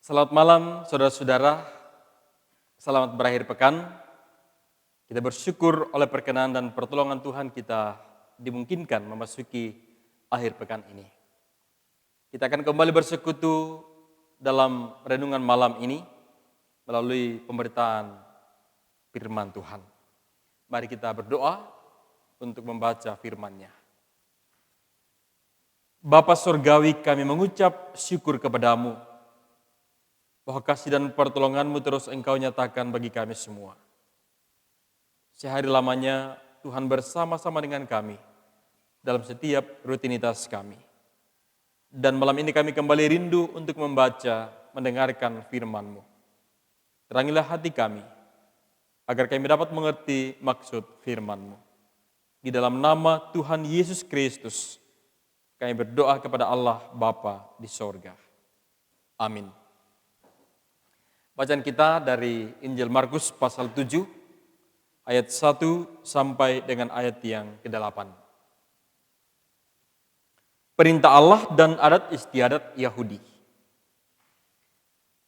Selamat malam saudara-saudara, selamat berakhir pekan. Kita bersyukur oleh perkenan dan pertolongan Tuhan kita dimungkinkan memasuki akhir pekan ini. Kita akan kembali bersekutu dalam renungan malam ini melalui pemberitaan firman Tuhan. Mari kita berdoa untuk membaca firman-Nya. Bapa Surgawi, kami mengucap syukur kepadamu bahwa kasih dan pertolongan-Mu terus Engkau nyatakan bagi kami semua. Sehari lamanya Tuhan bersama-sama dengan kami dalam setiap rutinitas kami. Dan malam ini kami kembali rindu untuk membaca, mendengarkan firman-Mu. Terangilah hati kami, agar kami dapat mengerti maksud firman-Mu. Di dalam nama Tuhan Yesus Kristus, kami berdoa kepada Allah Bapa di sorga. Amin. Bacaan kita dari Injil Markus pasal 7, ayat 1 sampai dengan ayat yang ke-8. Perintah Allah dan adat istiadat Yahudi.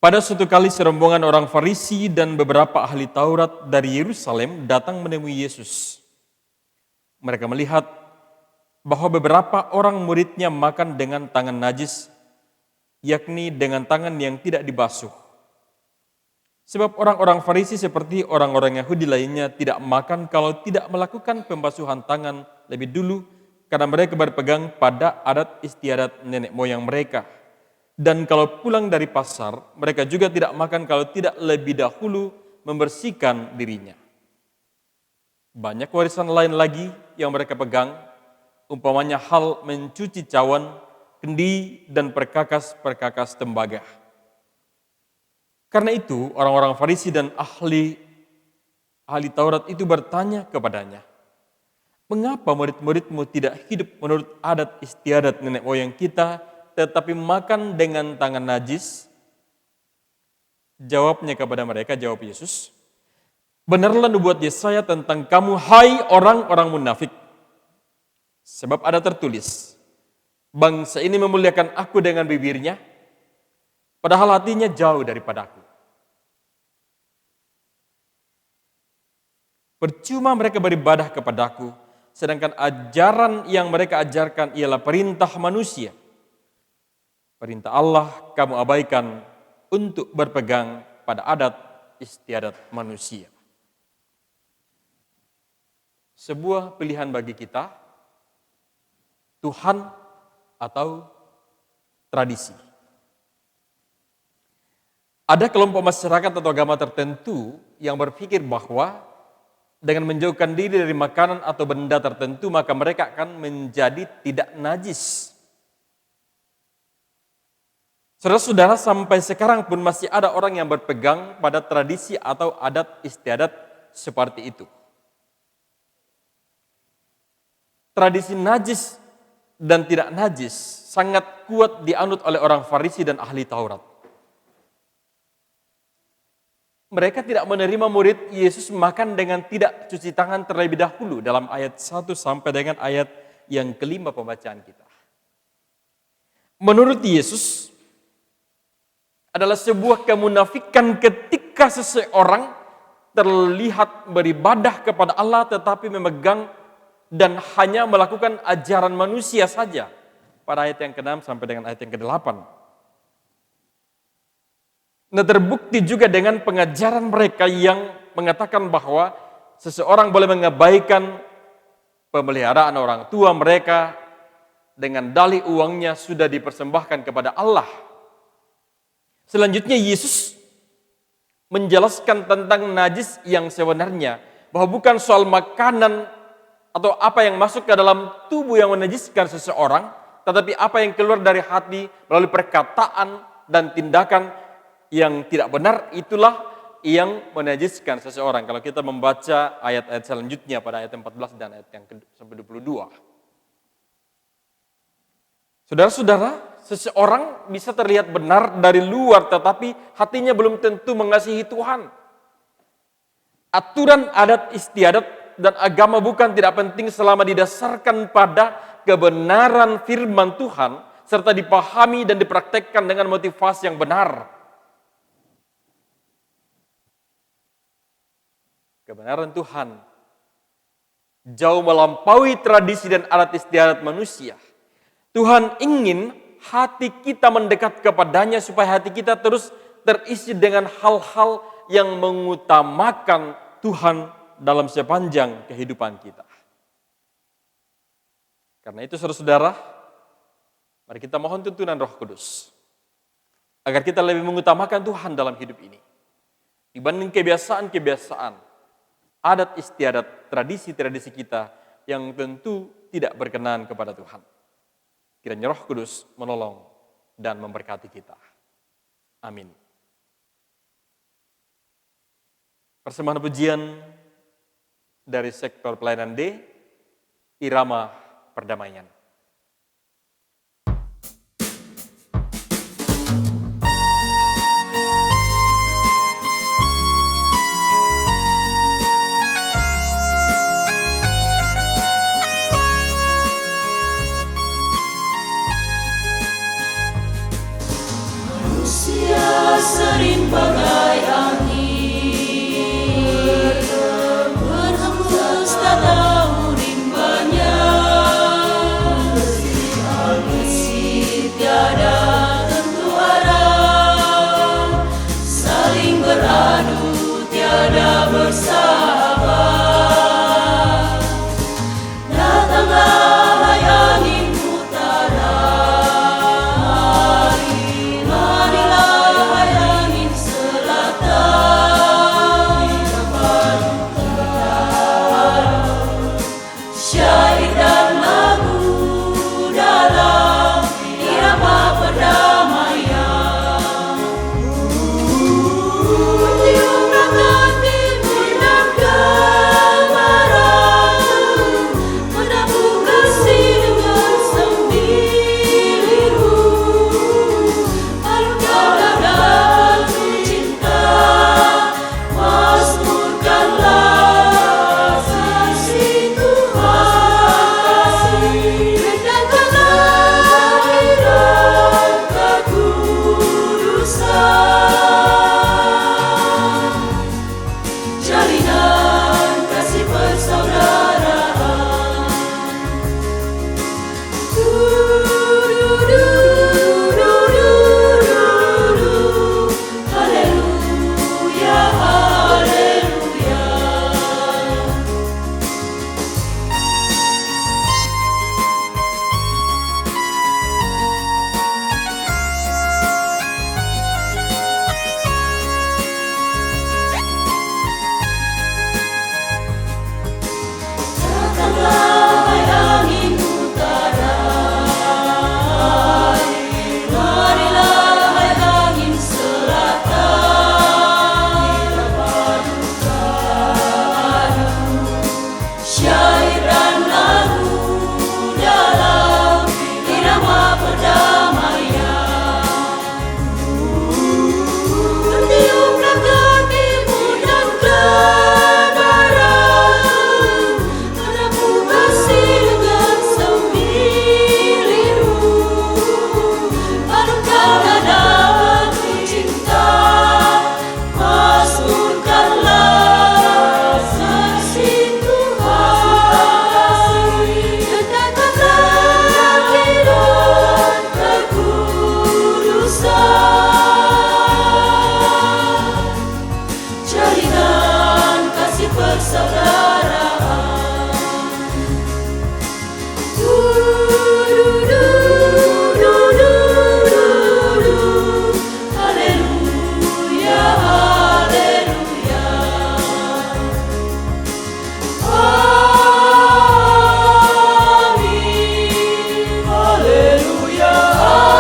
Pada suatu kali serombongan orang Farisi dan beberapa ahli Taurat dari Yerusalem datang menemui Yesus. Mereka melihat bahwa beberapa orang muridnya makan dengan tangan najis, yakni dengan tangan yang tidak dibasuh. Sebab orang-orang Farisi seperti orang-orang Yahudi lainnya tidak makan kalau tidak melakukan pembasuhan tangan lebih dulu, karena mereka berpegang pada adat istiadat nenek moyang mereka. Dan kalau pulang dari pasar, mereka juga tidak makan kalau tidak lebih dahulu membersihkan dirinya. Banyak warisan lain lagi yang mereka pegang, umpamanya hal mencuci cawan, kendi, dan perkakas-perkakas tembaga. Karena itu orang-orang Farisi dan ahli Taurat itu bertanya kepadanya, "Mengapa murid-muridmu tidak hidup menurut adat istiadat nenek moyang kita, tetapi makan dengan tangan najis?" Jawabnya kepada mereka, jawab Yesus, "Benarlah nubuat Yesaya tentang kamu, hai orang-orang munafik. Sebab ada tertulis, bangsa ini memuliakan aku dengan bibirnya, padahal hatinya jauh daripadaku. Percuma mereka beribadah kepadaku, sedangkan ajaran yang mereka ajarkan ialah perintah manusia. Perintah Allah kamu abaikan untuk berpegang pada adat istiadat manusia." Sebuah pilihan bagi kita, Tuhan atau tradisi. Ada kelompok masyarakat atau agama tertentu yang berpikir bahwa dengan menjauhkan diri dari makanan atau benda tertentu, maka mereka akan menjadi tidak najis. Saudara-saudara, sampai sekarang pun masih ada orang yang berpegang pada tradisi atau adat istiadat seperti itu. Tradisi najis dan tidak najis sangat kuat dianut oleh orang Farisi dan ahli Taurat. Mereka tidak menerima murid Yesus makan dengan tidak cuci tangan terlebih dahulu dalam ayat 1 sampai dengan ayat yang kelima pembacaan kita. Menurut Yesus, adalah sebuah kemunafikan ketika seseorang terlihat beribadah kepada Allah tetapi memegang dan hanya melakukan ajaran manusia saja. Pada ayat yang ke-6 sampai dengan ayat yang ke-8. Nah, terbukti juga dengan pengajaran mereka yang mengatakan bahwa seseorang boleh mengabaikan pemeliharaan orang tua mereka dengan dalih uangnya sudah dipersembahkan kepada Allah. Selanjutnya Yesus menjelaskan tentang najis yang sebenarnya, bahwa bukan soal makanan atau apa yang masuk ke dalam tubuh yang menajiskan seseorang, tetapi apa yang keluar dari hati melalui perkataan dan tindakan yang tidak benar, itulah yang menajiskan seseorang. Kalau kita membaca ayat-ayat selanjutnya pada ayat 14 dan ayat yang ke-22. Saudara-saudara, seseorang bisa terlihat benar dari luar tetapi hatinya belum tentu mengasihi Tuhan. Aturan adat istiadat dan agama bukan tidak penting selama didasarkan pada kebenaran firman Tuhan serta dipahami dan dipraktekkan dengan motivasi yang benar. kebenaran Tuhan jauh melampaui tradisi dan adat istiadat manusia. Tuhan ingin hati kita mendekat kepadanya supaya hati kita terus terisi dengan hal-hal yang mengutamakan Tuhan dalam sepanjang kehidupan kita. Karena itu saudara-saudara, mari kita mohon tuntunan Roh Kudus agar kita lebih mengutamakan Tuhan dalam hidup ini dibanding kebiasaan-kebiasaan, adat istiadat, tradisi-tradisi kita yang tentu tidak berkenan kepada Tuhan. Kiranya Roh Kudus menolong dan memberkati kita. Amin. Persembahan pujian dari sektor pelayanan D, Irama Perdamaian. Sering bagai angin berhembus tak tahu rimbanya, meski tiada tentu arah, saling beradu tiada bersahabat. Datanglah hai angin utara, syair dan lagu dalam irama perdamaian. Tiup rakan timur dan barat, menabur kasih dengan sembilu. Alurkan dada cinta, masmurkanlah kasih Tuhan. Rendahkanlah kiraan kekudusan, jalinan kasih persaudaraan. Haleluya, haleluya. Datanglah hai angin utara, marilah hai angin selatan, syair dan lagu dalam irama perdamaian. Bertiup rakan timur dan barat, menabur kasih dengan sembilu. Alurkan dada cinta, masmurkanlah kasih Tuhan. Rendahkanlah kiraan kekudusan, jalinan kasih persaudaraan. Haleluya, haleluya. Amin. Haleluya, amin.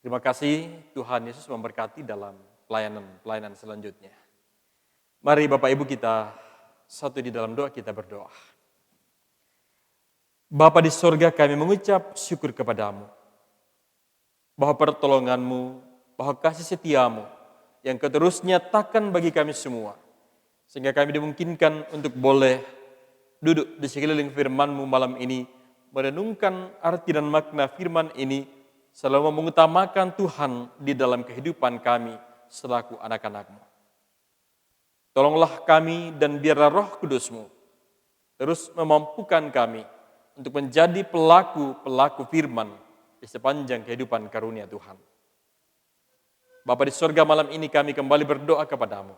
Terima kasih, Tuhan Yesus memberkati dalam pelayanan selanjutnya. Mari Bapak Ibu kita satu di dalam doa, kita berdoa. Bapa di sorga, kami mengucap syukur kepadamu bahwa pertolonganmu, bahwa kasih setiamu yang terus nyatakan bagi kami semua Sehingga kami dimungkinkan untuk boleh duduk di sekeliling firman-Mu malam ini, merenungkan arti dan makna firman ini, selalu mengutamakan Tuhan di dalam kehidupan kami selaku anak-anak-Mu. Tolonglah kami dan biarlah Roh Kudus-Mu terus memampukan kami untuk menjadi pelaku-pelaku firman di sepanjang kehidupan karunia Tuhan. Bapa di sorga, malam ini kami kembali berdoa kepadamu.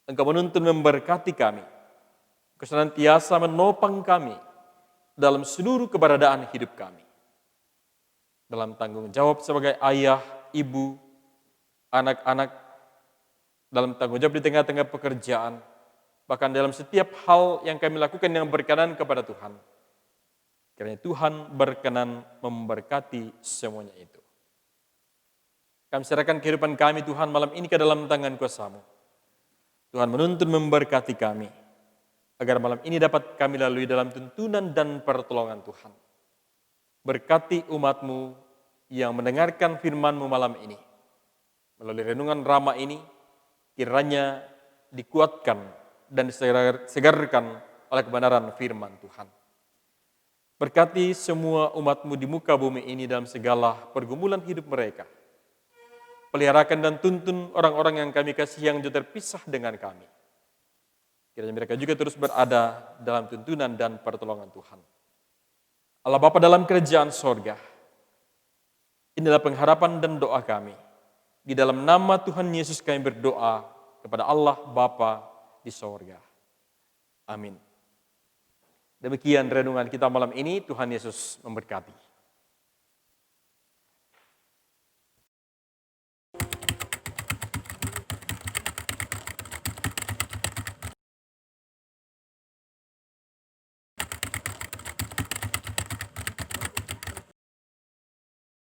Engkau menuntun memberkati kami. Engkau senantiasa menopang kami dalam seluruh keberadaan hidup kami. Dalam tanggung jawab sebagai ayah, ibu, anak-anak, dalam tanggung jawab di tengah-tengah pekerjaan, bahkan dalam setiap hal yang kami lakukan yang berkenan kepada Tuhan. Kiranya Tuhan berkenan memberkati semuanya itu. Kami serahkan kehidupan kami Tuhan malam ini ke dalam tangan kuasa-Mu. Tuhan menuntun memberkati kami, agar malam ini dapat kami lalui dalam tuntunan dan pertolongan Tuhan. Berkati umat-Mu yang mendengarkan firman-Mu malam ini. Melalui renungan Rama ini, kiranya dikuatkan dan disegarkan oleh kebenaran firman Tuhan. Berkati semua umat-Mu di muka bumi ini dalam segala pergumulan hidup mereka. Peliharakan dan tuntun orang-orang yang kami kasih yang jauh terpisah dengan kami. Kiranya mereka juga terus berada dalam tuntunan dan pertolongan Tuhan. Allah Bapa dalam kerajaan sorga, inilah pengharapan dan doa kami. Di dalam nama Tuhan Yesus kami berdoa kepada Allah Bapa di sorga. Amin. Demikian renungan kita malam ini, Tuhan Yesus memberkati.